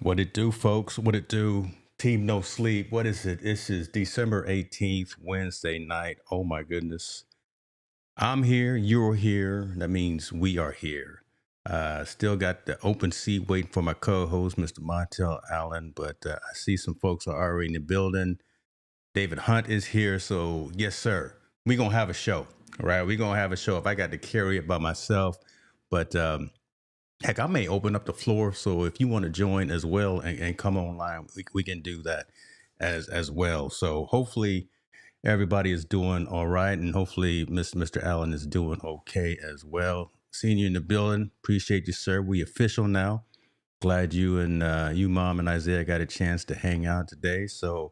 What it do, folks? What it do? Team No Sleep. What is it? This is December 18th, Wednesday night. Oh my goodness. I'm here. You're here. That means we are here. Still got the open seat waiting for my co-host, Mr. Montel Allen, but I see some folks are already in the building. David Hunt is here. So yes, sir. We're going to have a show. All right. We're going to have a show. If I got to carry it by myself, but heck, I may open up the floor. So if you want to join as well and come online, we can do that as well. So hopefully everybody is doing all right. And hopefully Mr. Allen is doing okay as well. Seeing you in the building. Appreciate you, sir. We official now. Glad you and you, Mom, and Isaiah got a chance to hang out today. So,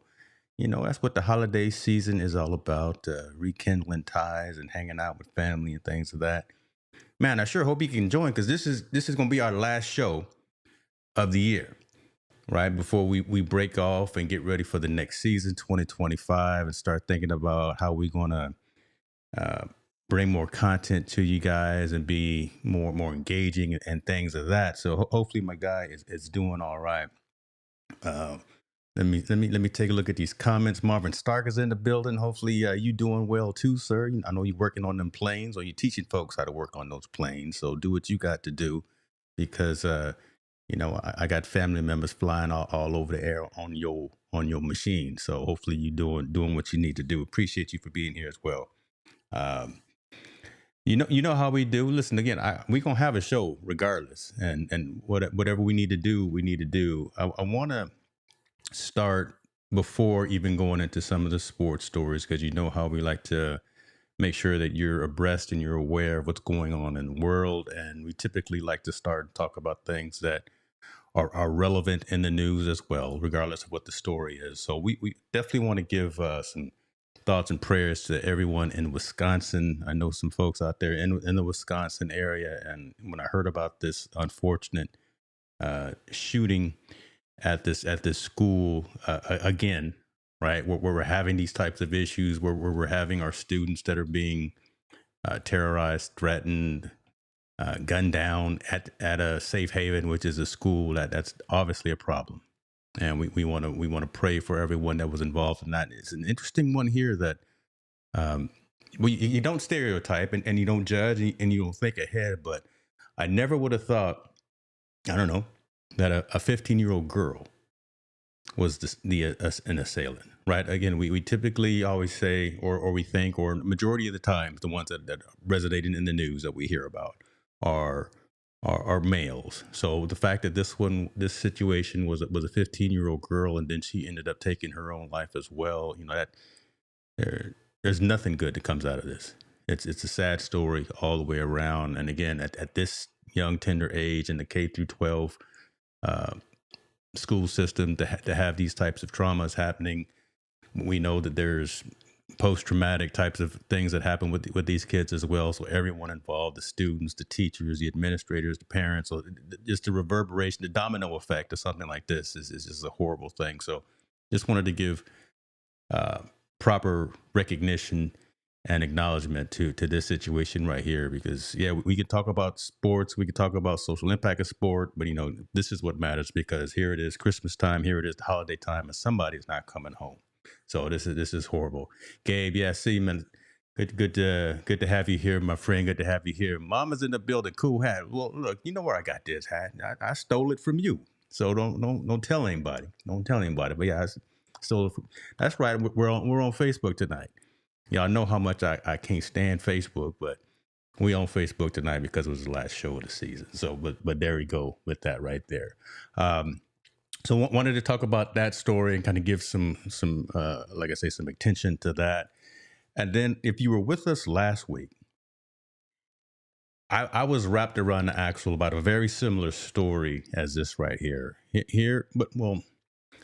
that's what the holiday season is all about, rekindling ties and hanging out with family and things of that. Man, I sure hope you can join because this is going to be our last show of the year, right? Before we break off and get ready for the next season, 2025, and start thinking about how we're going to uh, bring more content to you guys and be more engaging and things of that. So hopefully my guy is doing all right. Uh, let me take a look at these comments. Marvin Stark is in the building. Hopefully, you doing well too, sir. I know you're working on them planes, or you're teaching folks how to work on those planes. So do what you got to do, because I got family members flying all over the air on your machine. So hopefully you doing what you need to do. Appreciate you for being here as well. Um, you know how we do. Listen again. We gonna have a show regardless, and whatever we need to do, we need to do. I want to start before even going into some of the sports stories, because you know how we like to make sure that you're abreast and you're aware of what's going on in the world. And we typically like to start and talk about things that are relevant in the news as well, regardless of what the story is. So we definitely want to give some thoughts and prayers to everyone in Wisconsin. I know some folks out there in the Wisconsin area. And when I heard about this unfortunate shooting at this school again, right? Where we're having these types of issues, where we're having our students that are being terrorized, threatened, gunned down at a safe haven, which is a school. That's obviously a problem, and we want to pray for everyone that was involved in that. It's an interesting one here that um, you don't stereotype and you don't judge and you don't think ahead, but I never would have thought, I don't know, that a 15-year-old girl was an assailant, right? Again, we typically always say, or we think, or majority of the times, the ones that resonated in the news that we hear about are are males. So the fact that this situation was a 15-year-old girl, and then she ended up taking her own life as well. That there's nothing good that comes out of this. It's a sad story all the way around. And again, at this young tender age in the K through 12 uh, school system to have these types of traumas happening. We know that there's post-traumatic types of things that happen with these kids as well. So everyone involved, the students, the teachers, the administrators, the parents, so just the reverberation, the domino effect of something like this is just a horrible thing. So just wanted to give uh, proper recognition and acknowledgement to this situation right here, because we could talk about sports, we could talk about social impact of sport, but this is what matters, because here it is Christmas time, here it is the holiday time, and somebody's not coming home. So this is horrible. Gabe, see you, man. Good to have you here, my friend. Good to have you here. Mama's in the building. Cool hat. Well, look, you know where I got this hat. I stole it from you. So don't tell anybody. Don't tell anybody. But I stole it from. That's right. We're on Facebook tonight. Y'all know how much I can't stand Facebook, but we on Facebook tonight because it was the last show of the season. So, but there we go with that right there. So wanted to talk about that story and kind of give some like I say, some attention to that. And then if you were with us last week, I was wrapped around the axle about a very similar story as this right here.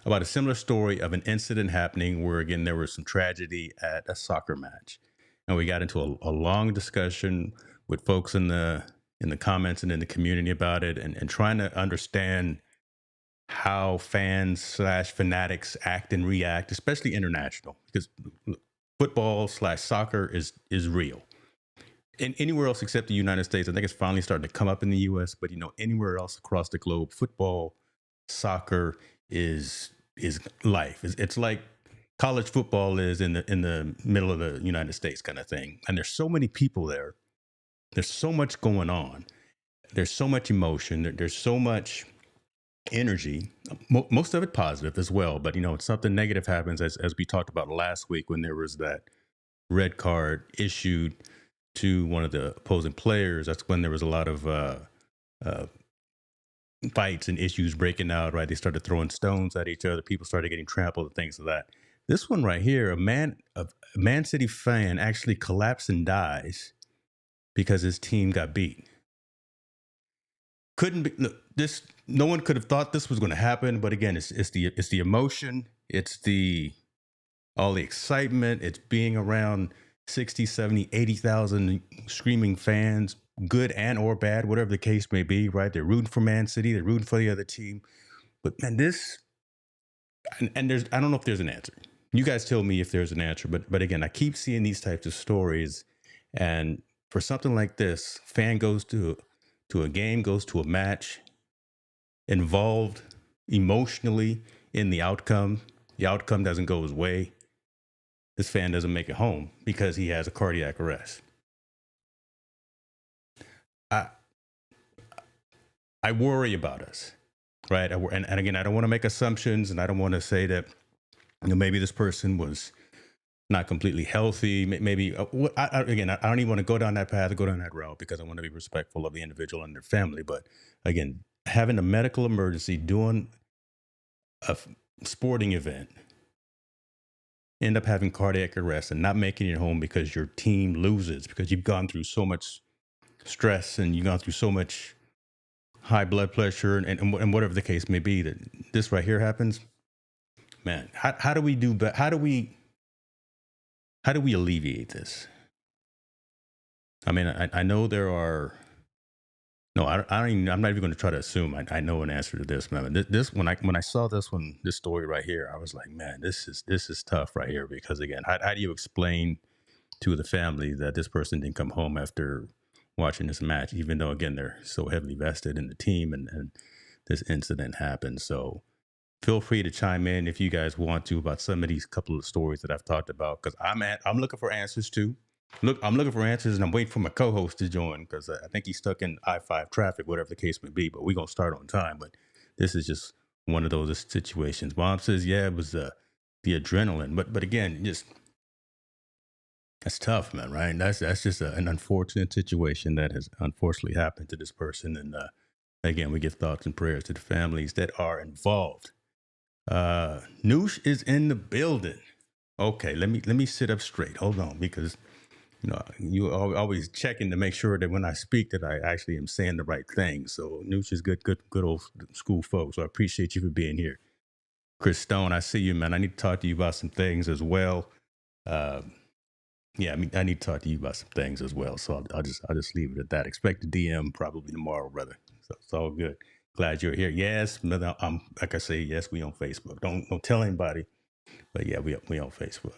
About a similar story of an incident happening where, again, there was some tragedy at a soccer match. And we got into a long discussion with folks in the comments and in the community about it, and trying to understand how fans/fanatics act and react, especially international, because football/soccer is real. And anywhere else except the United States, I think it's finally starting to come up in the U.S., but anywhere else across the globe, football soccer is life. It's like college football is in the middle of the United States kind of thing. And there's so many people there. There's so much going on. There's so much emotion. There's so much energy. Most of it positive as well. But something negative happens as we talked about last week when there was that red card issued to one of the opposing players. That's when there was a lot of uh, fights and issues breaking out, right? They started throwing stones at each other. People started getting trampled and things like that. This one right here, a Man City fan actually collapsed and dies because his team got beat. Couldn't be, look, this, no one could have thought this was going to happen, but again, it's the emotion, it's the all the excitement, it's being around 60, 70, 80,000 screaming fans, good and or bad, whatever the case may be, right? They're rooting for Man City, they're rooting for the other team. But man, this and there's I don't know if there's an answer. You guys tell me if there's an answer, but again, I keep seeing these types of stories, and for something like this, fan goes to a game, goes to a match, involved emotionally in the outcome. The outcome doesn't go his way. This fan doesn't make it home because he has a cardiac arrest. I I worry about us, right? And again, I don't want to make assumptions, and I don't want to say that maybe this person was not completely healthy. Maybe again, I don't even want to go down that path or go down that route because I want to be respectful of the individual and their family. But again, having a medical emergency, doing a sporting event, end up having cardiac arrest and not making it home because your team loses because you've gone through so much stress and you've gone through so much high blood pressure and whatever the case may be, that this right here happens. Man, how do we do better? How do we alleviate this? I mean, I know there are. No, I don't even, I'm not even going to try to assume I know an answer to this, man. This when I saw this story right here, I was like, man, this is tough right here because again, how do you explain to the family that this person didn't come home after watching this match, even though again they're so heavily vested in the team and this incident happened. So feel free to chime in if you guys want to about some of these couple of stories that I've talked about because I'm looking for answers too. Look, I'm looking for answers, and I'm waiting for my co-host to join because I think he's stuck in I-5 traffic, whatever the case may be. But we're gonna start on time. But this is just one of those situations. Mom says, "Yeah, it was the adrenaline," but again, just that's tough, man. Right? That's just an unfortunate situation that has unfortunately happened to this person. And again, we give thoughts and prayers to the families that are involved. Noosh is in the building. Okay, let me sit up straight. Hold on, because you always checking to make sure that when I speak that I actually am saying the right thing. So Nooch is good old school folks. So I appreciate you for being here. Chris Stone, I see you, man. I need to talk to you about some things as well. Uh, yeah, I mean, I need to talk to you about some things as well. So I'll just leave it at that. Expect a DM probably tomorrow, brother. So it's all good. Glad you're here. Yes, brother, like I say, yes, we on Facebook. Don't tell anybody, but yeah, we on Facebook.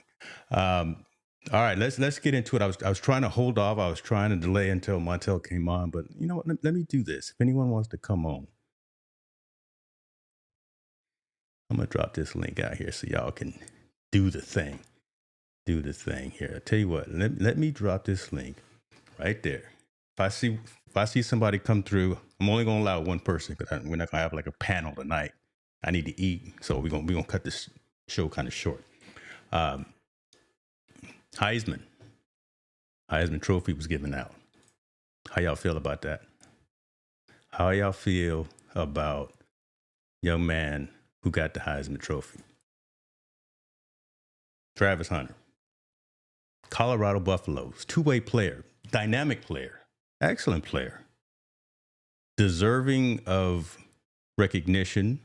Um, all right, let's get into it. I was trying to hold off. I was trying to delay until Montel came on, but you know what? Let me do this. If anyone wants to come on, I'm gonna drop this link out here so y'all can do the thing. Do the thing here. I tell you what. Let me drop this link right there. If I see somebody come through, I'm only gonna allow one person because we're not gonna have like a panel tonight. I need to eat, so we're gonna cut this show kind of short. Um, Heisman Trophy was given out. How y'all feel about that? How y'all feel about young man who got the Heisman Trophy? Travis Hunter, Colorado Buffaloes, two-way player, dynamic player, excellent player, deserving of recognition,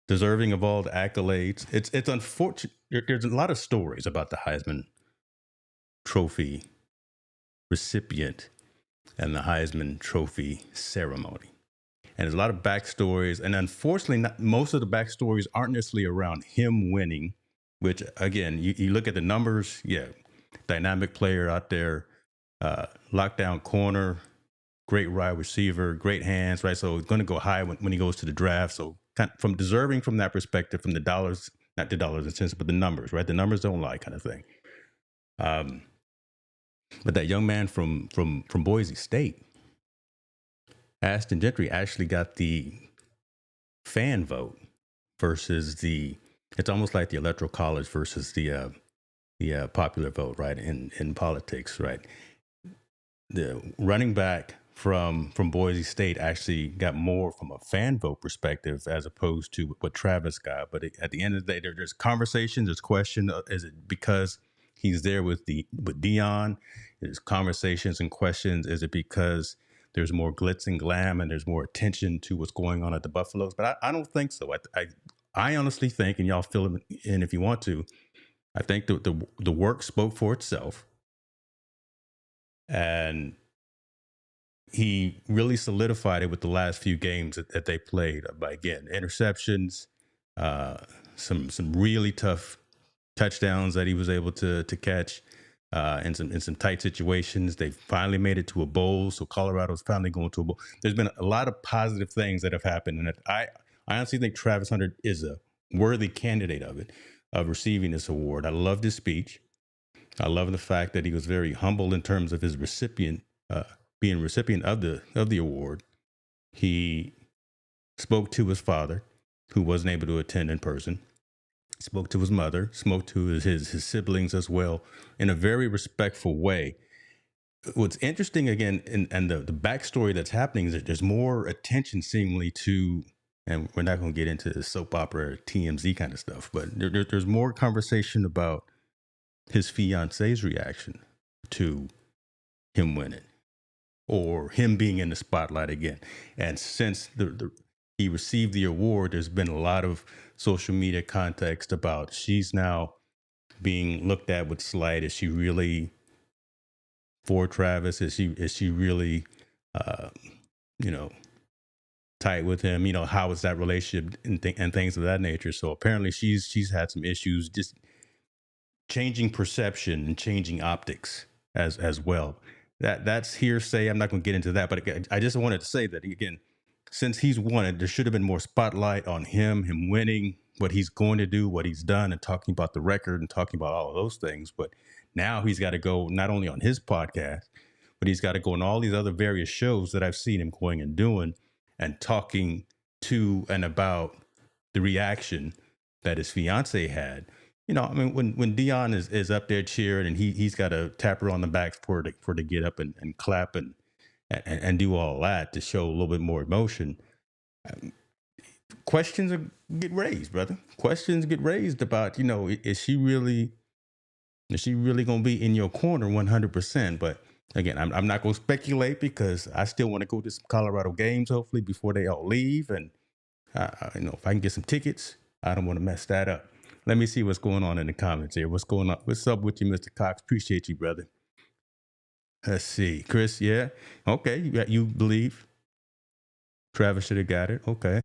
deserving of all the accolades. It's unfortunate. There's a lot of stories about the Heisman Trophy recipient and the Heisman Trophy ceremony. And there's a lot of backstories. And unfortunately, most of the backstories aren't necessarily around him winning, which, again, you look at the numbers, yeah, dynamic player out there, lockdown corner, great wide receiver, great hands, right? So it's going to go high when he goes to the draft. So kind of from deserving from that perspective, from the dollars, not the dollars and cents, but the numbers, right? The numbers don't lie, kind of thing. But that young man from Boise State, Ashton Gentry, actually got the fan vote versus the. It's almost like the electoral college versus the popular vote, right? In politics, right? The running back from Boise State actually got more from a fan vote perspective as opposed to what Travis got. But at the end of the day, there's conversations, there's question: is it because he's there with Dion? There's conversations and questions. Is it because there's more glitz and glam and there's more attention to what's going on at the Buffaloes? But I don't think so. I honestly think, and y'all fill it in if you want to. I think the work spoke for itself, and he really solidified it with the last few games that they played. By again, interceptions, uh, some really tough touchdowns that he was able to catch, in some tight situations. They finally made it to a bowl, so Colorado's finally going to a bowl. There's been a lot of positive things that have happened, and I honestly think Travis Hunter is a worthy candidate of receiving this award. I loved his speech. I love the fact that he was very humble in terms of his being recipient of the award. He spoke to his father, who wasn't able to attend in person. Spoke to his mother. Spoke to his siblings as well in a very respectful way. What's interesting again, and the backstory that's happening is that there's more attention seemingly to. And we're not going to get into the soap opera TMZ kind of stuff, but there's more conversation about his fiance's reaction to him winning or him being in the spotlight again. And since he received the award, there's been a lot of social media context about she's now being looked at with slight. Is she really for Travis? Is she really, uh, you know, tight with him? How is that relationship and things of that nature? So apparently she's had some issues just changing perception and changing optics as well. That's hearsay. I'm not going to get into that, but again, I just wanted to say that again, since he's won it, there should have been more spotlight on him winning, what he's going to do, what he's done, and talking about the record and talking about all of those things. But now he's got to go not only on his podcast, but he's got to go on all these other various shows that I've seen him going and doing and talking to and about the reaction that his fiance had. I mean, when Dion is up there cheering and he's got to tap her on the back for her to get up and clap and do all that to show a little bit more emotion. Questions get raised, brother. Questions get raised about, is she really going to be in your corner 100%? But again, I'm not going to speculate because I still want to go to some Colorado games, hopefully before they all leave. And if I can get some tickets, I don't want to mess that up. Let me see what's going on in the comments here. What's going on? What's up with you, Mr. Cox? Appreciate you, brother. Let's see. Chris, yeah. Okay. You believe Travis should have got it. Okay.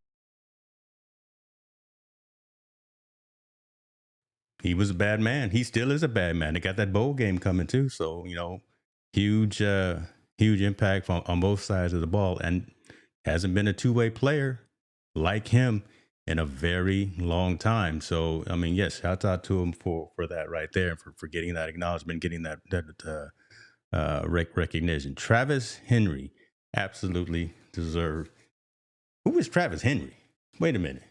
He was a bad man. He still is a bad man. They got that bowl game coming too. So, huge, huge impact on both sides of the ball. And hasn't been a two-way player like him in a very long time. So, I mean, yes, shout out to him for that right there, for getting that acknowledgement, getting that recognition. Travis Henry absolutely deserved. Who is Travis Henry? Wait a minute.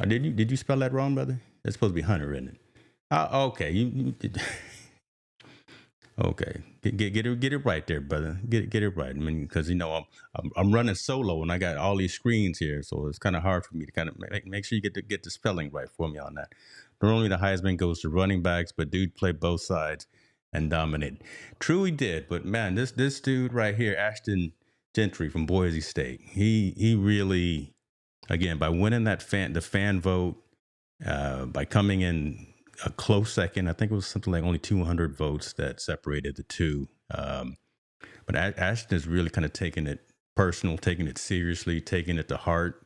Did you spell that wrong, brother? It's supposed to be Hunter, isn't it? Okay. You Okay, get it right there, brother. Get it right. I mean, because I'm running solo and I got all these screens here, so it's kind of hard for me to kind of make sure you get the spelling right for me on that. Normally the Heisman goes to running backs, but dude played both sides and dominated. True, he did, but man, this dude right here, Ashton Gentry from Boise State, he really, again, by winning the fan vote, by coming in a close second. I think it was something like only 200 votes that separated the two. But Ashton is really kind of taking it personal, taking it seriously, taking it to heart,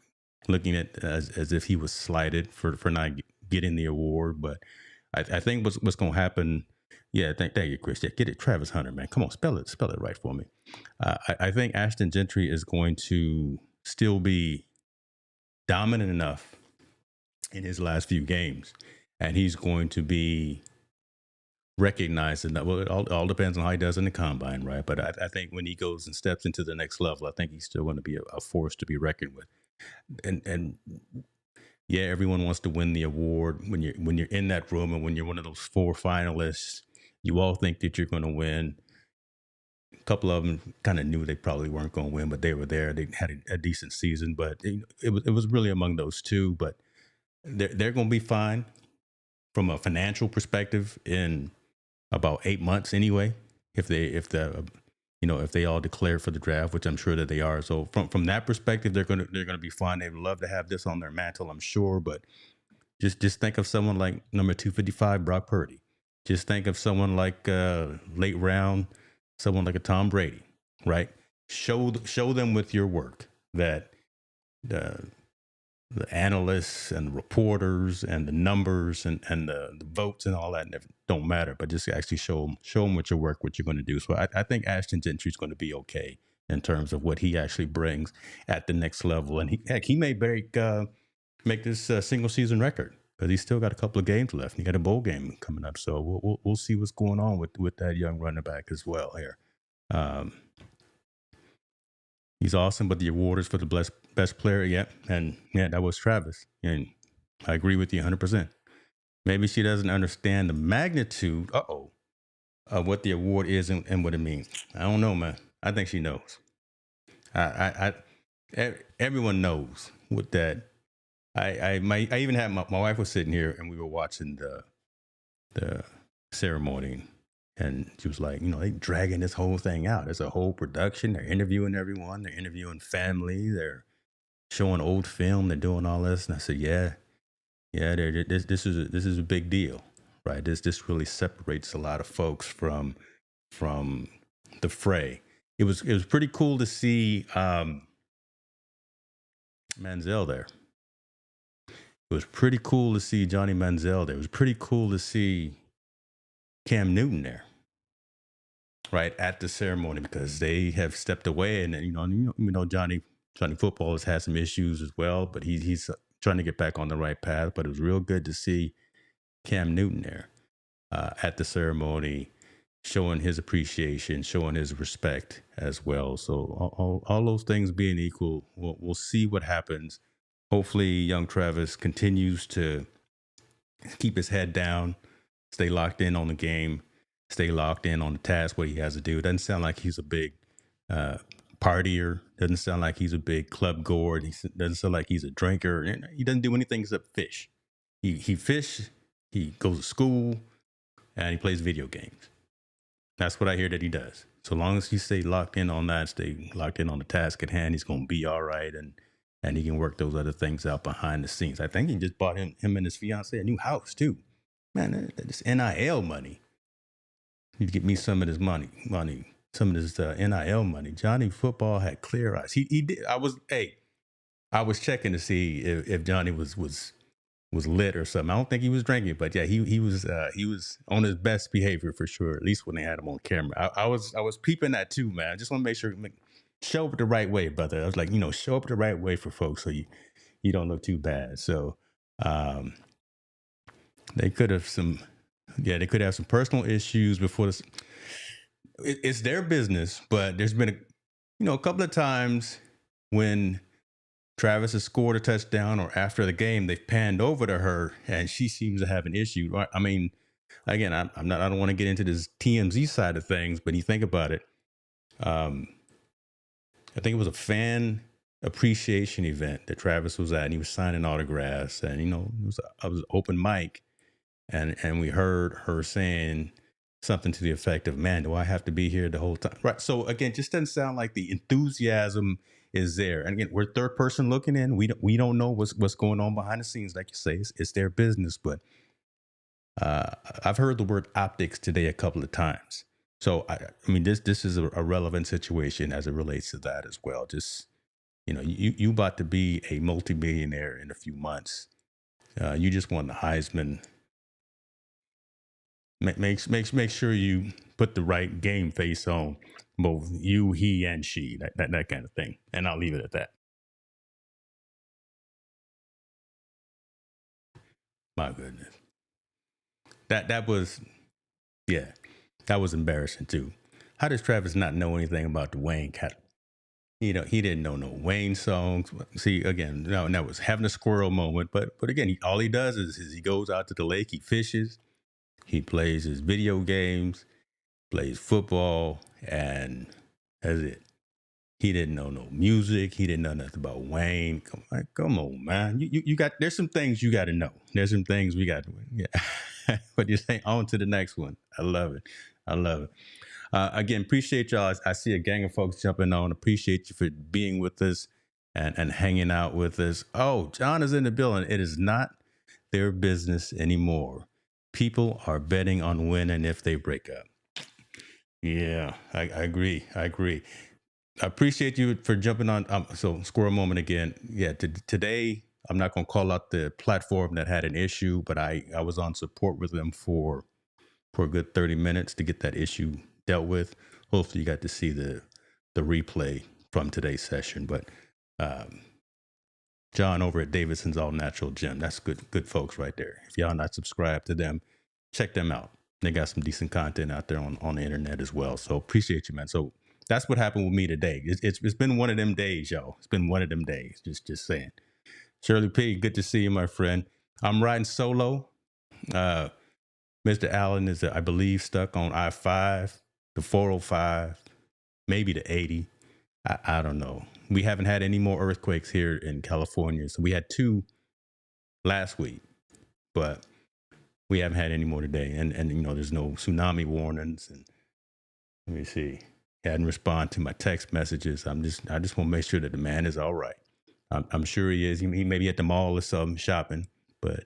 looking at it as if he was slighted for not getting the award. But I think what's going to happen, Yeah, thank you, Chris. Yeah, get it, Travis Hunter, man. Come on, spell it right for me. I think Ashton Gentry is going to still be dominant enough in his last few games, and he's going to be recognized enough. Well, all depends on how he does in the combine, right? But I think when he goes and steps into the next level, I think he's still going to be a force to be reckoned with. And yeah, everyone wants to win the award when you're in that room, and when you're one of those four finalists, you all think that you're going to win. A couple of them kind of knew they probably weren't going to win, but they were there. They had a decent season, but it was really among those two. But they're going to be fine from a financial perspective in about 8 months anyway. If they all declare for the draft, which I'm sure that they are. So from that perspective, they're gonna be fine. They would love to have this on their mantle, I'm sure. But just think of someone like number 255, Brock Purdy. Just think of someone like late round, someone like a Tom Brady, right? Show them with your work that the the analysts and reporters and the numbers and the votes and all that don't matter, but just actually show them what your work, what you're going to do. So I think Ashton Gentry is going to be okay in terms of what he actually brings at the next level, and he may make this single season record because he's still got a couple of games left. And he got a bowl game coming up, so we'll see what's going on with that young running back as well here. Um, He's awesome, but the award is for the best player. Yeah, and yeah, that was Travis, and I agree with you 100%. Maybe she doesn't understand the magnitude, of what the award is and what it means. I don't know, man. I think she knows. Everyone knows what that. I even had my wife was sitting here and we were watching the ceremony, and she was like, they dragging this whole thing out. It's a whole production. They're interviewing everyone. They're interviewing family. They're showing old film. They're doing all this. And I said, yeah. This is a big deal, right? This really separates a lot of folks from the fray. It was pretty cool to see Manziel there. It was pretty cool to see Johnny Manziel there. It was pretty cool to see Cam Newton there, right at the ceremony, because they have stepped away, and Johnny football has had some issues as well, but he's trying to get back on the right path. But it was real good to see Cam Newton there at the ceremony, showing his appreciation, showing his respect as well. So all those things being equal, we'll see what happens. Hopefully, young Travis continues to keep his head down, stay locked in on the game, stay locked in on the task, what he has to do. It doesn't sound like he's a big partier. Doesn't sound like he's a big club goer. He doesn't sound like he's a drinker. He doesn't do anything except fish. He fish. He goes to school, and he plays video games. That's what I hear that he does. So long as he stay locked in on that, stay locked in on the task at hand, he's going to be all right, and he can work those other things out behind the scenes. I think he just bought him and his fiancée a new house too. Man, this NIL money. Need to get me some of this money, some of this NIL money. Johnny football had clear eyes. He did. I was checking to see if Johnny was lit or something. I don't think he was drinking, but yeah, he was on his best behavior for sure. At least when they had him on camera, I was peeping that too, man. I just want to make sure show up the right way, brother. I was like, show up the right way for folks so you don't look too bad. So they could have some personal issues before this. It's their business, but there's been a couple of times when Travis has scored a touchdown, or after the game, they've panned over to her and she seems to have an issue. I mean, again, I don't want to get into this TMZ side of things, but you think about it. I think it was a fan appreciation event that Travis was at, and he was signing autographs, and it was open mic, and we heard her saying something to the effect of, "Man, do I have to be here the whole time?" Right. So again, just doesn't sound like the enthusiasm is there. And again, we're third person looking in. We don't know what's going on behind the scenes. Like you say, it's their business. But I've heard the word optics today a couple of times. So I mean, this is a relevant situation as it relates to that as well. Just you about to be a multimillionaire in a few months. You just won the Heisman Make sure you put the right game face on both you, he, and she. That kind of thing. And I'll leave it at that. My goodness. That was yeah. That was embarrassing too. How does Travis not know anything about the Wayne catalog? He didn't know no Wayne songs. See, again, no, and that was having a squirrel moment. But again, all he does is he goes out to the lake, he fishes, he plays his video games, plays football, and that's it. He didn't know no music. He didn't know nothing about Wayne. Come on, man. You got there's some things you got to know. There's some things we got to. Yeah. But you say on to the next one. I love it. I love it. Again, appreciate y'all. I see a gang of folks jumping on. Appreciate you for being with us and hanging out with us. Oh, John is in the building. It is not their business anymore. People are betting on when and if they break up. Yeah, I agree. I agree. I appreciate you for jumping on. So, squirrel moment again. Yeah, today I'm not going to call out the platform that had an issue, but I was on support with them for a good 30 minutes to get that issue dealt with. Hopefully, you got to see the replay from today's session. But um, John over at Davidson's All Natural Gym, that's good folks right there. If y'all not subscribed to them, check them out. They got some decent content out there on the internet as well. So appreciate you, man. So that's what happened with me today. It's been one of them days, y'all. It's been one of them days. Just saying. Shirley P, good to see you, my friend. I'm riding solo. Uh, Mr. Allen is, I believe, stuck on I-5, the 405, maybe the 80. I don't know. We haven't had any more earthquakes here in California. So we had two last week, but we haven't had any more today. And there's no tsunami warnings. And let me see. Hadn't responded to my text messages. I just want to make sure that the man is all right. I'm sure he is. He may be at the mall or something shopping, but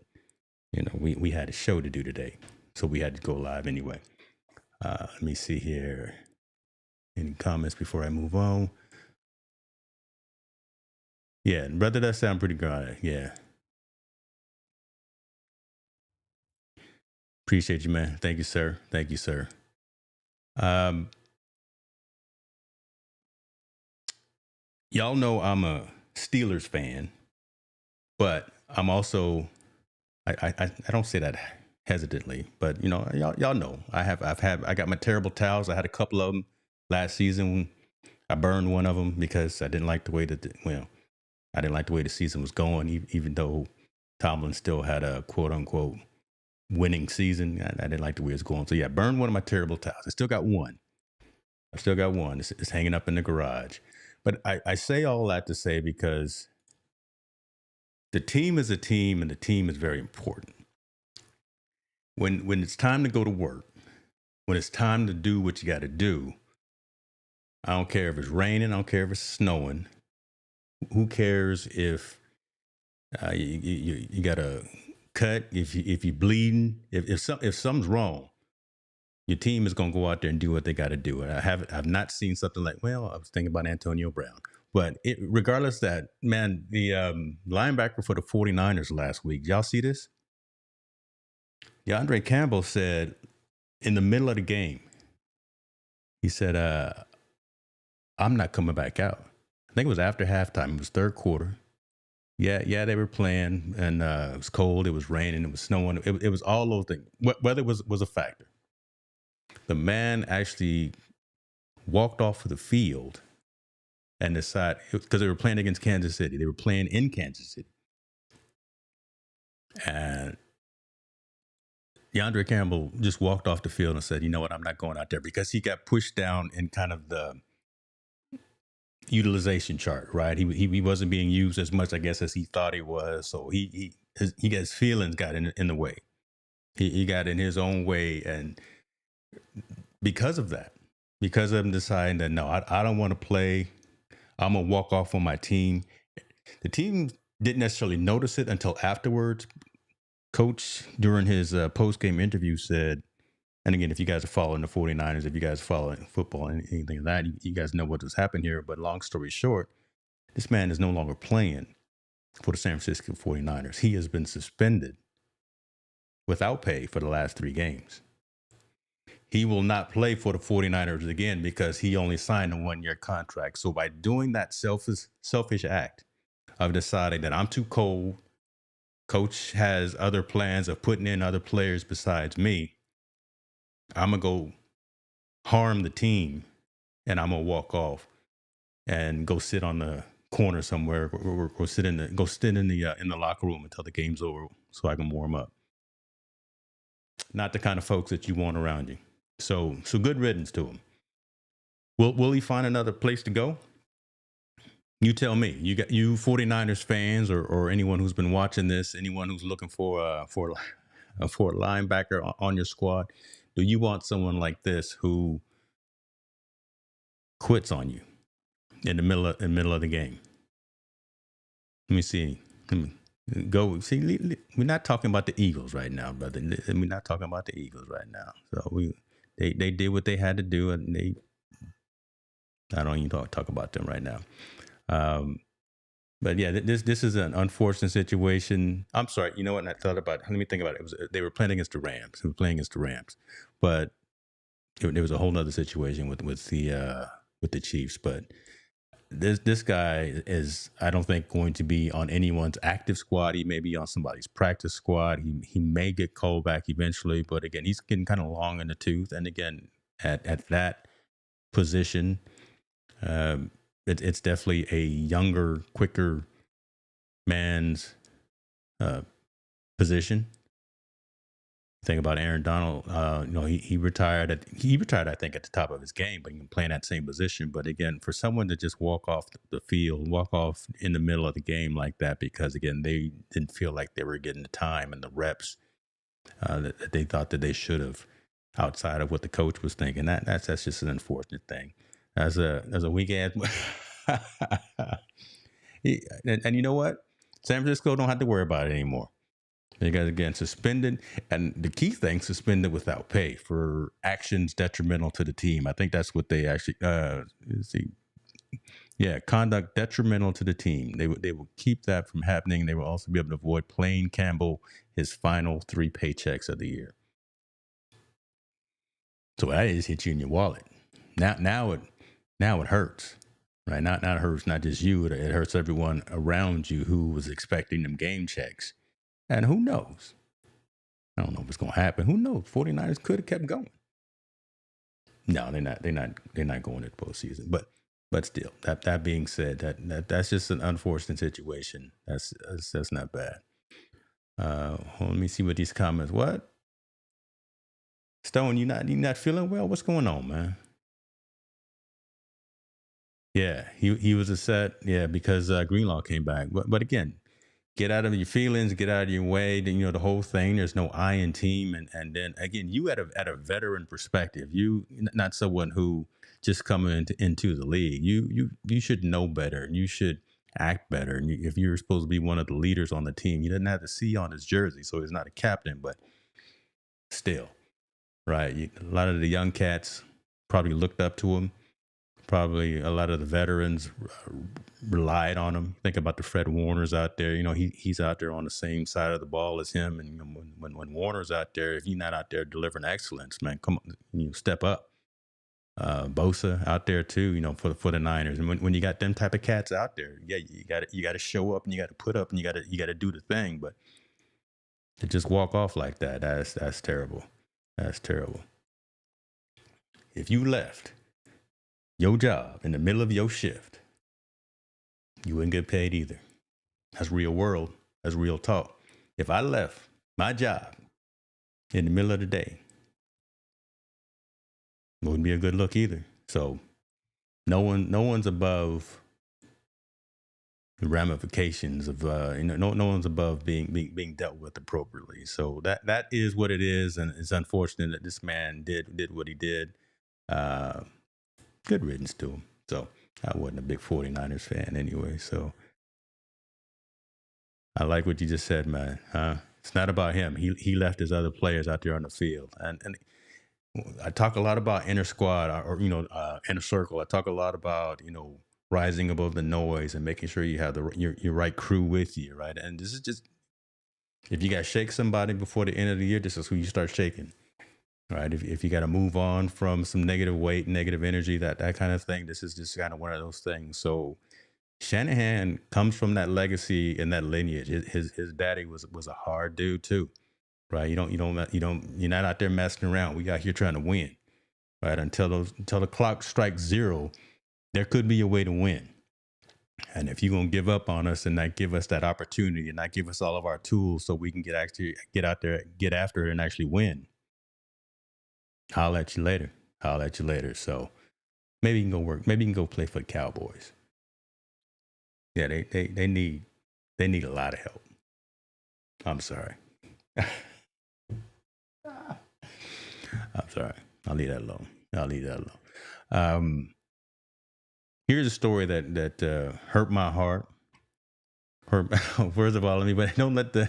we had a show to do today, so we had to go live anyway. Let me see here. Any comments before I move on? Yeah, brother, that sound pretty good. Yeah. Appreciate you, man. Thank you, sir. Thank you, sir. Y'all know I'm a Steelers fan, but I'm also I don't say that hesitantly, but y'all know I got my terrible towels. I had a couple of them last season. I burned one of them because I didn't like the way I didn't like the way the season was going, even though Tomlin still had a quote unquote winning season. I didn't like the way it was going. So yeah, I burned one of my terrible towels. I still got one. It's hanging up in the garage. But I say all that to say because the team is a team and the team is very important. When it's time to go to work, when it's time to do what you got to do, I don't care if it's raining, I don't care if it's snowing. Who cares if you got a cut, if you bleeding, if something's wrong, your team is going to go out there and do what they got to do. And I've not seen something like, well, I was thinking about Antonio Brown. But regardless of that, man, the linebacker for the 49ers last week, y'all see this? DeAndre Campbell said in the middle of the game, he said, I'm not coming back out. I think it was after halftime. It was third quarter. Yeah, they were playing, and it was cold, it was raining, it was snowing. It was all those things. Weather was a factor. The man actually walked off of the field and decided, because they were playing against Kansas City. They were playing in Kansas City. And DeAndre Campbell just walked off the field and said, you know what, I'm not going out there, because he got pushed down in kind of the utilization chart, right? He wasn't being used as much, I guess, as he thought he was. So his feelings got in the way. He got in his own way, and because of that, because of him deciding that no, I don't want to play, I'm gonna walk off on my team. The team didn't necessarily notice it until afterwards. Coach, during his post-game interview, said, and again, if you guys are following the 49ers, if you guys are following football and anything like that, you guys know what has happened here. But long story short, this man is no longer playing for the San Francisco 49ers. He has been suspended without pay for the last 3 games. he will not play for the 49ers again because he only signed a 1-year contract. So by doing that selfish act of deciding that I'm too cold, coach has other plans of putting in other players besides me, I'm going to go harm the team and I'm going to walk off and go sit on the corner somewhere or sit in the locker room until the game's over so I can warm up. Not the kind of folks that you want around you. So good riddance to him. Will he find another place to go? You tell me. You 49ers fans or anyone who's been watching this, anyone who's looking for a linebacker on your squad. Do you want someone like this who quits on you in the middle of the game? Let me see. Go see. We're not talking about the Eagles right now, brother. We're not talking about the Eagles right now. So they did what they had to do, and I don't even talk about them right now. But yeah, this is an unfortunate situation. I'm sorry. You know what? And I thought about it. Let me think about it. They were playing against the Rams. They were playing against the Rams, but there was a whole other situation with the Chiefs. But this guy is, I don't think, going to be on anyone's active squad. He may be on somebody's practice squad. He may get called back eventually, but again, he's getting kind of long in the tooth. And again, at that position, it's definitely a younger, quicker man's position. Think about Aaron Donald. He retired. He retired, I think, at the top of his game, but he can play in that same position. But again, for someone to just walk off the field, walk off in the middle of the game like that, because again, they didn't feel like they were getting the time and the reps that they thought that they should have, outside of what the coach was thinking. That's just an unfortunate thing. As a weak ass. And you know what? San Francisco don't have to worry about it anymore. They got, again, suspended, and the key thing, suspended without pay for actions detrimental to the team. I think that's what they actually conduct detrimental to the team. They will keep that from happening. They will also be able to avoid paying Campbell his final 3 paychecks of the year. So that just hit you in your wallet. Now it hurts. Right? Not it hurts not just you, it hurts everyone around you who was expecting them game checks. And who knows? I don't know what's going to happen. Who knows? 49ers could have kept going. No, they're not going at the postseason. But still, that being said, that's just an unfortunate situation. That's not bad. Let me see what these comments. What? Stone, you not feeling well? What's going on, man? Yeah, he was upset. Yeah, because Greenlaw came back. But again, get out of your feelings, get out of your way. Then, the whole thing. There's no I in team, and then again, you at a veteran perspective. You not someone who just coming into the league. You should know better. You should act better. And if you're supposed to be one of the leaders on the team, you didn't have the C on his jersey, so he's not a captain. But still, right? A lot of the young cats probably looked up to him. Probably a lot of the veterans relied on him. Think about the Fred Warners out there. He's out there on the same side of the ball as him. And when Warner's out there, if you're not out there delivering excellence, man, come on, step up. Bosa out there too, for the Niners. And when you got them type of cats out there, yeah, you got to show up and you got to put up and you got to do the thing. But to just walk off like that's terrible. That's terrible. If you left your job in the middle of your shift, you wouldn't get paid either. That's real world. That's real talk. If I left my job in the middle of the day, it wouldn't be a good look either. So no one's above the ramifications of no one's above being dealt with appropriately. So that is what it is, and it's unfortunate that this man did what he did. Good riddance to him. So I wasn't a big 49ers fan anyway. So I like what you just said, man. It's not about him. He left his other players out there on the field. And I talk a lot about inner squad or inner circle. I talk a lot about, rising above the noise and making sure you have your right crew with you, right? And this is just, if you got to shake somebody before the end of the year, this is who you start shaking. right? If you got to move on from some negative weight, negative energy, that kind of thing, this is just kind of one of those things. So Shanahan comes from that legacy and that lineage. His daddy was a hard dude too, right? You're not out there messing around. We out here trying to win, right? Until the clock strikes zero, there could be a way to win. And if you're gonna give up on us and not give us that opportunity and not give us all of our tools so we can get out there, get after it, and actually win, I'll let you later. I'll let you later. So maybe you can go work. Maybe you can go play for the Cowboys. Yeah, they need a lot of help. I'm sorry. I'm sorry. I'll leave that alone. I'll leave that alone. Um, Here's a story that hurt my heart. First of all, don't let the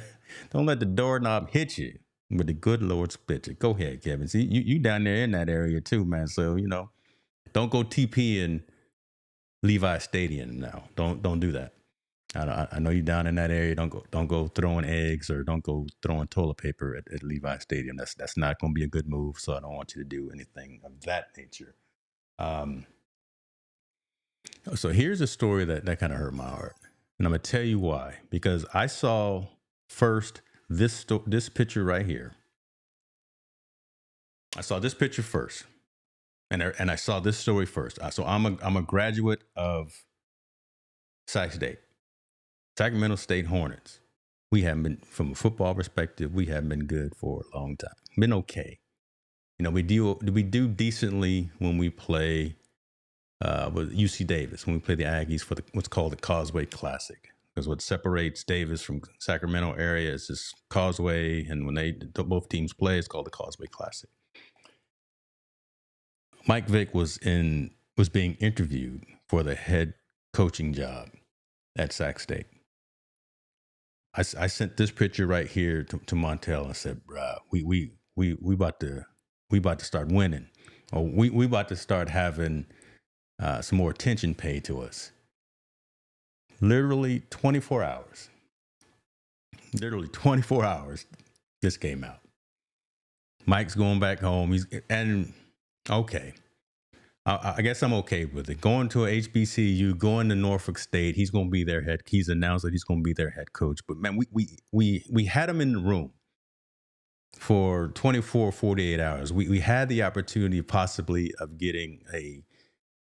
doorknob hit you, but the good Lord split you. Go ahead, Kevin. See, you down there in that area too, man. So don't go TP in Levi Stadium now. Don't do that. I know you down in that area. Don't go throwing eggs or don't go throwing toilet paper at Levi Stadium. That's not going to be a good move. So I don't want you to do anything of that nature. Um, so here's a story that kind of hurt my heart, and I'm gonna tell you why. Because I saw first this picture right here. I saw this picture first, and I saw this story first. So I'm a graduate of Sac State. Sacramento State Hornets. We haven't been, from a football perspective, we haven't been good for a long time. Been okay. We do decently when we play with UC Davis, when we play the Aggies for what's called the Causeway Classic. Because what separates Davis from Sacramento area is this Causeway, and when both teams play, it's called the Causeway Classic. Mike Vick was being interviewed for the head coaching job at Sac State. I sent this picture right here to Montel and said, "Bruh, we about to start winning, or we about to start having some more attention paid to us." Literally 24 hours. Literally 24 hours. This came out. Mike's going back home. Okay. I guess I'm okay with it. Going to a HBCU, going to Norfolk State, he's going to be their head. He's announced that he's going to be their head coach. But man, we had him in the room for 24, 48 hours. We had the opportunity possibly of getting a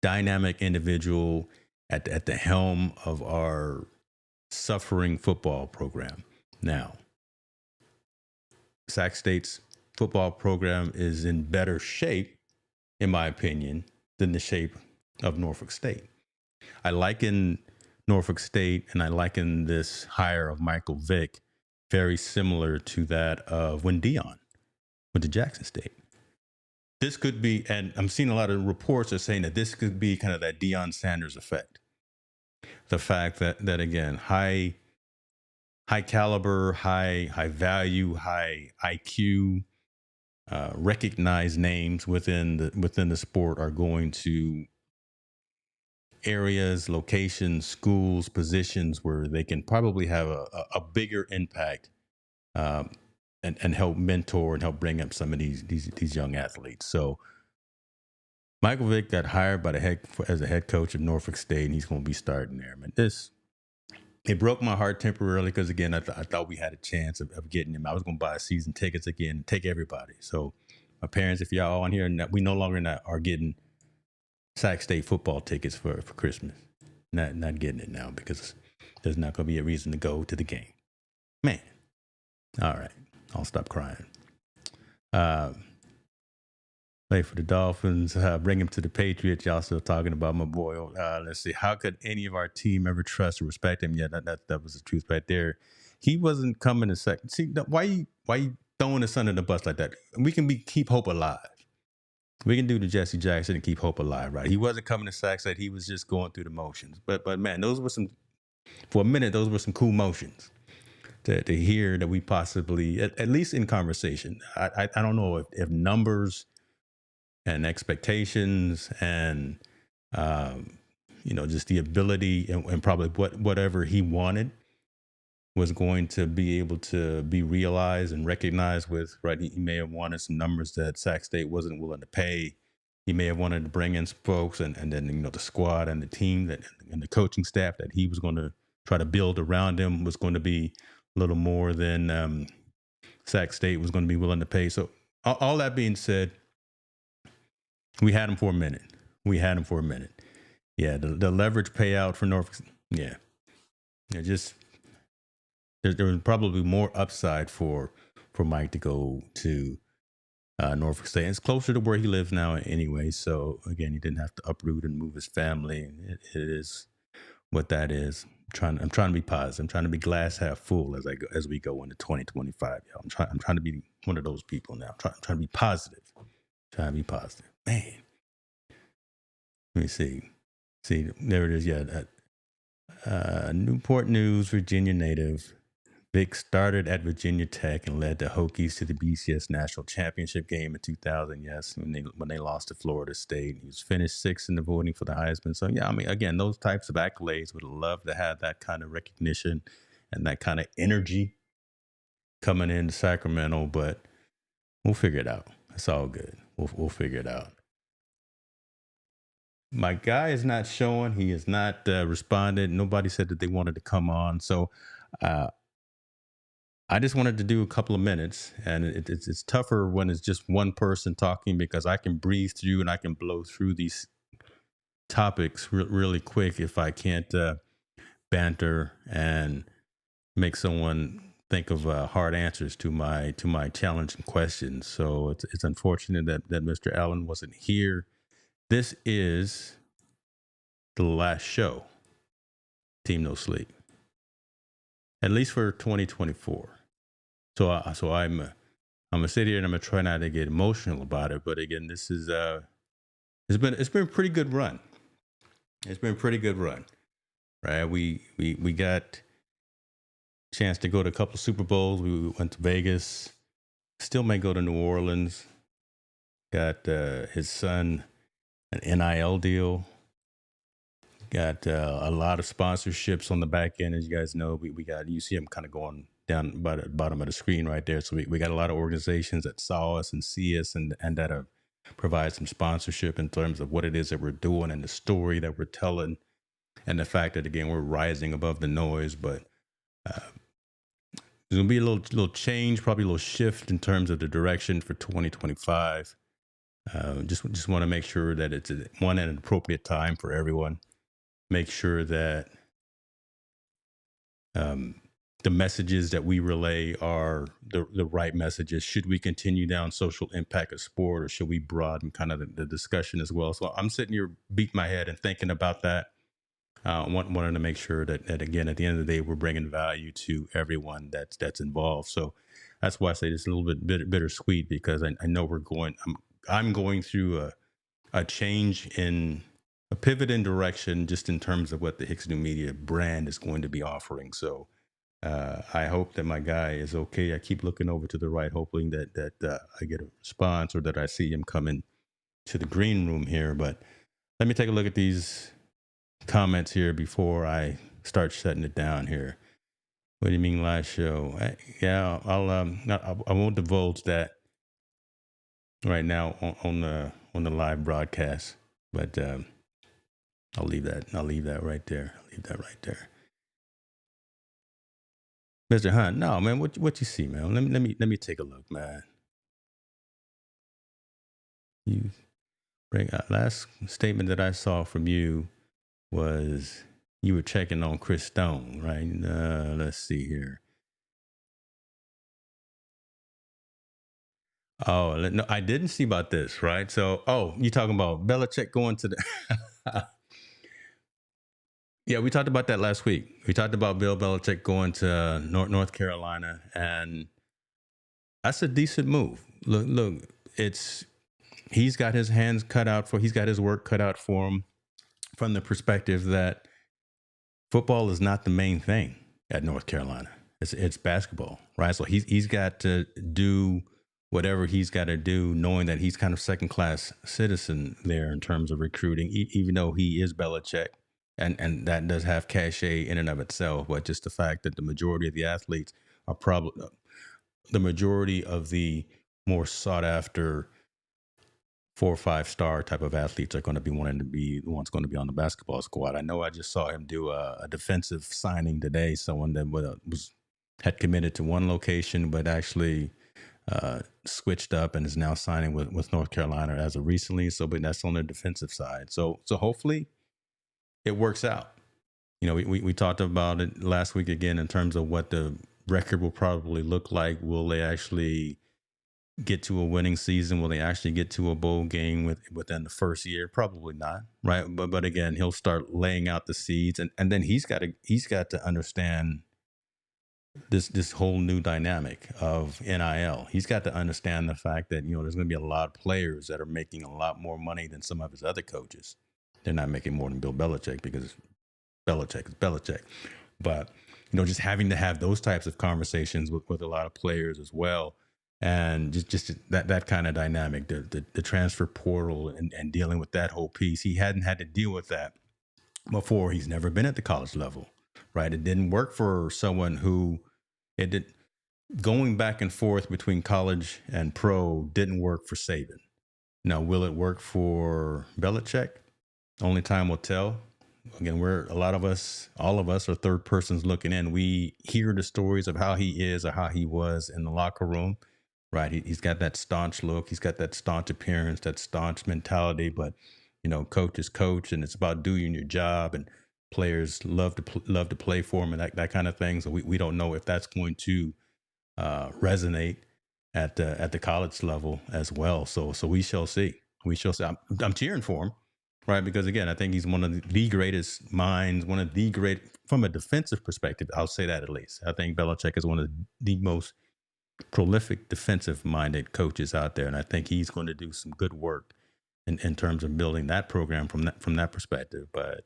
dynamic individual at the helm of our suffering football program. Now, Sac State's football program is in better shape, in my opinion, than the shape of Norfolk State. I liken Norfolk State and I liken this hire of Michael Vick very similar to that of when Dion went to Jackson State. This could be, and I'm seeing a lot of reports are saying that this could be kind of that Deion Sanders effect. The fact that again, high caliber, high value, high IQ, recognized names within the sport are going to areas, locations, schools, positions where they can probably have a bigger impact, and help mentor and help bring up some of these young athletes. So Michael Vick got hired as a head coach of Norfolk State, and he's going to be starting there. Man, it broke my heart temporarily because, again, I thought we had a chance of getting him. I was going to buy season tickets again, take everybody. So my parents, if y'all on here, we no longer are getting Sac State football tickets for Christmas. Not getting it now because there's not going to be a reason to go to the game. Man. All right. I'll stop crying. Play for the Dolphins, bring him to the Patriots. Y'all still talking about my boy. Let's see. How could any of our team ever trust or respect him? Yeah, that was the truth right there. He wasn't coming to second. See, why you throwing his son in the bus like that? We can keep hope alive. We can do the Jesse Jackson and keep hope alive, right? He wasn't coming to Sac State. He was just going through the motions. But man, for a minute, those were some cool motions to hear that we possibly, at least in conversation. I don't know if numbers and expectations and just the ability and probably whatever he wanted was going to be able to be realized and recognized with, right? He may have wanted some numbers that Sac State wasn't willing to pay. He may have wanted to bring in some folks and then, the squad and the team that and the coaching staff that he was going to try to build around him was going to be a little more than Sac State was going to be willing to pay. So all that being said, we had him for a minute. Yeah, the leverage payout for Norfolk. Yeah, just there was probably more upside for Mike to go to Norfolk State. It's closer to where he lives now anyway. So again, he didn't have to uproot and move his family. It is what that is. I'm trying to be positive. I'm trying to be glass half full as we go into 2025. Y'all. I'm trying to be one of those people now. I'm trying to be positive. Man, let me see. See, there it is. Yeah, Newport News, Virginia native. Vick started at Virginia Tech and led the Hokies to the BCS National Championship game in 2000. Yes, when they lost to Florida State, he was finished sixth in the voting for the Heisman. So yeah, I mean, again, those types of accolades, would love to have that kind of recognition and that kind of energy coming into Sacramento, but we'll figure it out. It's all good. We'll figure it out. My guy is not showing. He has not responded. Nobody said that they wanted to come on. So I just wanted to do a couple of minutes, and it's tougher when it's just one person talking because I can breathe through and I can blow through these topics really quick if I can't banter and make someone think of hard answers to my challenging questions. So it's unfortunate that Mr. Allen wasn't here. This is the last show, Team No Sleep, at least for 2024. So I'm gonna sit here and I'm gonna try not to get emotional about it. But again, this is it's been a pretty good run. It's been a pretty good run, right? We got a chance to go to a couple of Super Bowls. We went to Vegas. Still may go to New Orleans. Got his son an NIL deal. Got a lot of sponsorships on the back end, as you guys know. We got, you see them kind of going down by the bottom of the screen right there. So we got a lot of organizations that saw us and see us and that provide some sponsorship in terms of what it is that we're doing and the story that we're telling, and the fact that, again, we're rising above the noise. But there's gonna be a little change, probably a little shift in terms of the direction for 2025. Just want to make sure that it's at an appropriate time for everyone. Make sure that the messages that we relay are the right messages. Should we continue down social impact of sport, or should we broaden kind of the discussion as well? So I'm sitting here beating my head and thinking about that. Wanting to make sure that again, at the end of the day, we're bringing value to everyone that's involved. So that's why I say it's a little bit bittersweet, because I know I'm going through a change in a pivot in direction, just in terms of what the Hicks New Media brand is going to be offering. So I hope that my guy is okay. I keep looking over to the right, hoping that I get a response, or that I see him coming to the green room here. But let me take a look at these comments here before I start shutting it down here. What do you mean last show? I won't divulge that right now on the live broadcast, but I'll leave that right there. Mr. Hunt, no, man, what you see, man? Let me take a look, man. You bring last statement that I saw from you was you were checking on Chris Stone, right? Let's see here. Oh, no, I didn't see about this, right? So, you talking about Belichick going to the... Yeah, we talked about that last week. We talked about Bill Belichick going to North Carolina, and that's a decent move. Look, he's got his work cut out for him, from the perspective that football is not the main thing at North Carolina. It's basketball, right? So he's got to do whatever he's got to do, knowing that he's kind of second class citizen there in terms of recruiting, even though he is Belichick. and that does have cachet in and of itself. But just the fact that the majority of the athletes are probably the majority of the more sought after 4 or 5 star type of athletes are going to be wanting to be the ones going to be on the basketball squad. I know I just saw him do a defensive signing today. Someone that had committed to one location, but actually switched up and is now signing with North Carolina as of recently. So, but that's on the defensive side. So hopefully it works out. We talked about it last week again in terms of what the record will probably look like. Will they actually get to a winning season? Will they actually get to a bowl game within the first year? Probably not, right? But again, he'll start laying out the seeds, and then he's got to understand this whole new dynamic of NIL. He's got to understand the fact that there's going to be a lot of players that are making a lot more money than some of his other coaches. They're not making more than Bill Belichick because Belichick is Belichick. But just having to have those types of conversations with a lot of players as well, and just that kind of dynamic, the transfer portal and dealing with that whole piece. He hadn't had to deal with that before. He's never been at the college level, right? It didn't work for someone who it did. Going back and forth between college and pro didn't work for Saban. Now, will it work for Belichick? Only time will tell. Again, all of us are third persons looking in. We hear the stories of how he is or how he was in the locker room, right? He's got that staunch look. He's got that staunch appearance, that staunch mentality. But, coach is coach, and it's about doing your job. And players love to play for him and that kind of thing. So we don't know if that's going to resonate at the college level as well. So we shall see. We shall see. I'm cheering for him. Right, because again, I think he's one of the greatest minds, one of the great, from a defensive perspective, I'll say that at least. I think Belichick is one of the most prolific defensive-minded coaches out there, and I think he's going to do some good work in terms of building that program from that perspective. But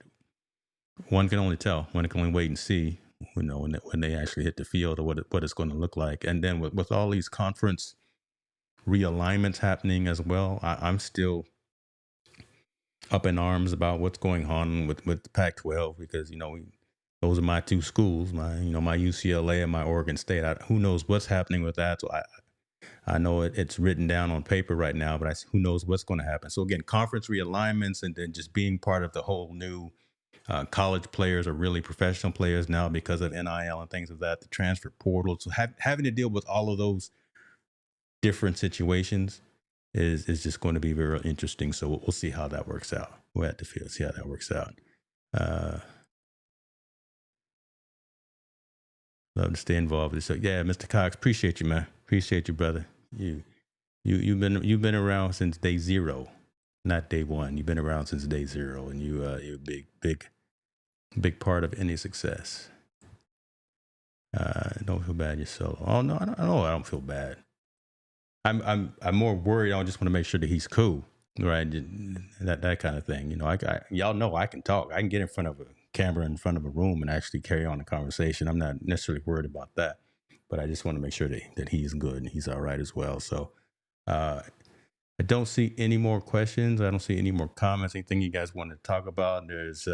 one can only tell. One can only wait and see, when they actually hit the field or what it's going to look like. And then with all these conference realignments happening as well, I'm still up in arms about what's going on with the Pac-12 because those are my two schools, my UCLA and my Oregon State. Who knows what's happening with that? So I know it's written down on paper right now, but who knows what's going to happen? So again, conference realignments and then just being part of the whole new college players are really professional players now because of NIL and things of that, the transfer portal. So having to deal with all of those different situations is just going to be very interesting. So we'll see how that works out. We're at the field, see how that works out. Love to stay involved. So yeah, Mr. Cox, appreciate you, man. Appreciate you, brother. You've been around since day zero, not day one. You've been around since day zero, and you're a big part of any success. Don't feel bad yourself. Oh no, I don't feel bad. I'm more worried. I just want to make sure that he's cool, right? That kind of thing. Y'all know I can talk. I can get in front of a camera, in front of a room, and actually carry on a conversation. I'm not necessarily worried about that, but I just want to make sure that he's good and he's all right as well. So I don't see any more questions. I don't see any more comments. Anything you guys want to talk about? There's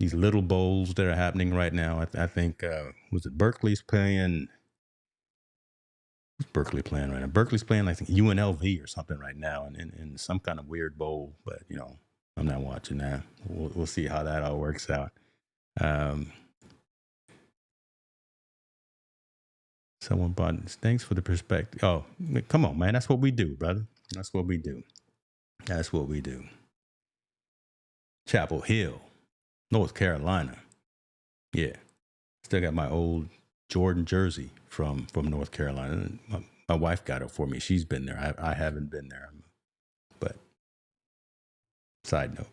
these little bowls that are happening right now. I think was it Berkeley's playing? Who's Berkeley playing right now? Berkeley's playing, I think, UNLV or something right now in some kind of weird bowl. But, I'm not watching that. We'll see how that all works out. Someone bought this. Thanks for the perspective. Oh, come on, man. That's what we do, brother. That's what we do. That's what we do. Chapel Hill, North Carolina. Yeah. Still got my old Jordan jersey from North Carolina. My wife got it for me. She's been there. I haven't been there. But side note,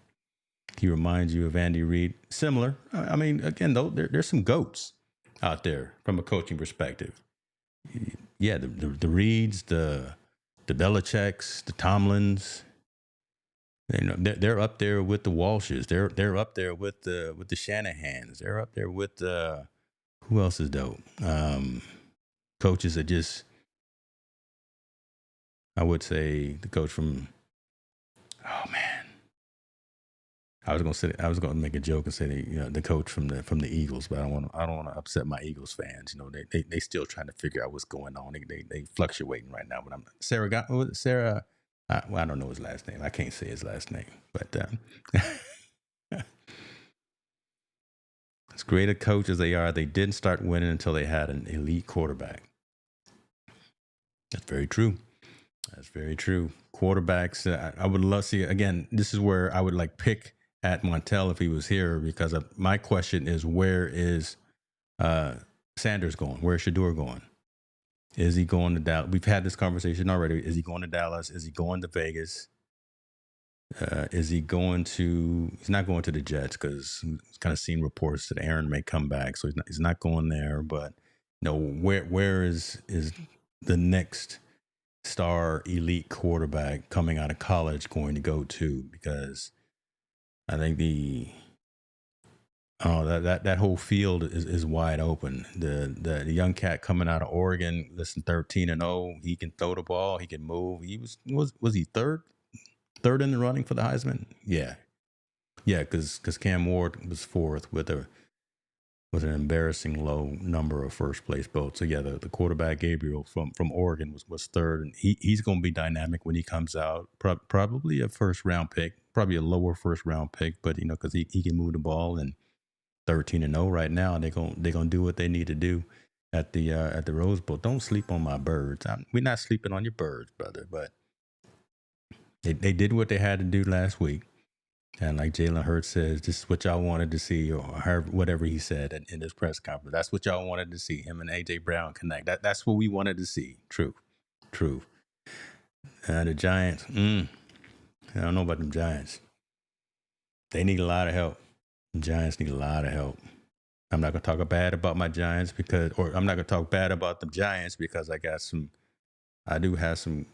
he reminds you of Andy Reid. Similar. I mean, again, though, there's some GOATs out there from a coaching perspective. Yeah, the Reids, the Belichicks, the Tomlins. They're up there with the Walshes. They're up there with the Shanahans. They're up there with who else is dope? Coaches that just, I would say the coach from, oh man, I was gonna make a joke and say the coach from the Eagles, but I don't want to upset my Eagles fans. They still trying to figure out what's going on. They fluctuating right now. But Sarah. Well, I don't know his last name. I can't say his last name. But as great a coach as they are, they didn't start winning until they had an elite quarterback. That's very true. That's very true. Quarterbacks, I would love to see, again, this is where I would pick at Montel if he was here, because my question is, where is Sanders going? Where's Shedeur going? Is he going to Dallas? We've had this conversation already. Is he going to Dallas? Is he going to Vegas? Is he going to? He's not going to the Jets, because he's kind of seen reports that Aaron may come back, so he's not going there. But where is the next star elite quarterback coming out of college going to go to? Because I think that whole field is wide open. The young cat coming out of Oregon, 13-0. He can throw the ball. He can move. He was he third in the running for the Heisman? Yeah, because Cam Ward was fourth with an embarrassing low number of first place votes. So yeah, the quarterback Gabriel from Oregon was third, and he's going to be dynamic when he comes out. Probably a first round pick, probably a lower first round pick, but because he can move the ball, and 13-0 right now, they're gonna do what they need to do at the Rose Bowl. Don't sleep on my birds. We're not sleeping on your birds, brother. But they did what they had to do last week. And like Jalen Hurts says, this is what y'all wanted to see, or whatever he said in his press conference. That's what y'all wanted to see, him and A.J. Brown connect. That's what we wanted to see. True. The Giants, I don't know about them Giants. They need a lot of help. The Giants need a lot of help. I'm not going to talk bad about my Giants I'm not going to talk bad about the Giants, because I do have some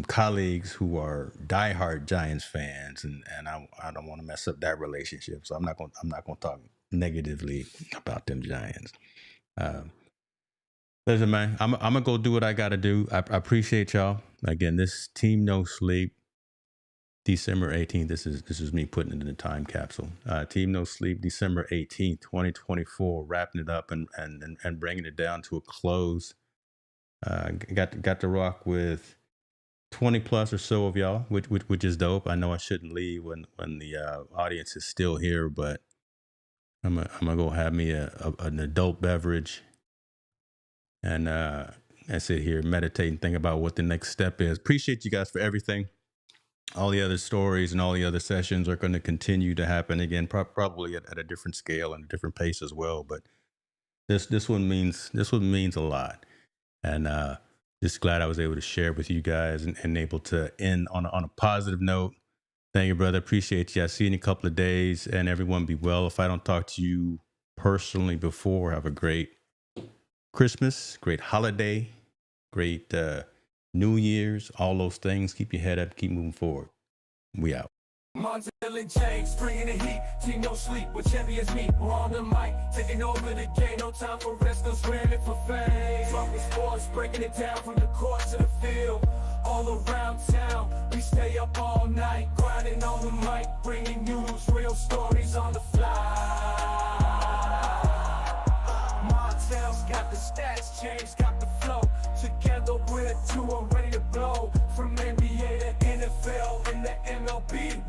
colleagues who are diehard Giants fans, and I don't want to mess up that relationship. So I'm not going to talk negatively about them Giants. Listen, man, I'm gonna go do what I got to do. I appreciate y'all. Again, this Team No Sleep, December 18th. This is me putting it in the time capsule. Team No Sleep, December 18th, 2024. Wrapping it up and bringing it down to a close. Got to rock with 20 plus or so of y'all, which is dope. I know I shouldn't leave when the audience is still here, but I'm gonna go have me an adult beverage and sit here, meditate, and think about what the next step is. Appreciate you guys for everything. All the other stories and all the other sessions are going to continue to happen again, probably at a different scale and a different pace as well. But this one means a lot, and just glad I was able to share with you guys and able to end on a positive note. Thank you, brother. Appreciate you. I'll see you in a couple of days, and everyone be well. If I don't talk to you personally before, have a great Christmas, great holiday, great New Year's, all those things. Keep your head up, keep moving forward. We out. Manziel and James, bringing the heat. Team No Sleep with champions meet. We're on the mic, taking over the game. No time for rest, no screaming for fame. Talking sports, breaking it down from the court to the field. All around town, we stay up all night, grinding on the mic, bringing news, real stories on the fly. Manziel's got the stats, James got the flow. Together we're two and ready to blow. From NBA to NFL and the MLB.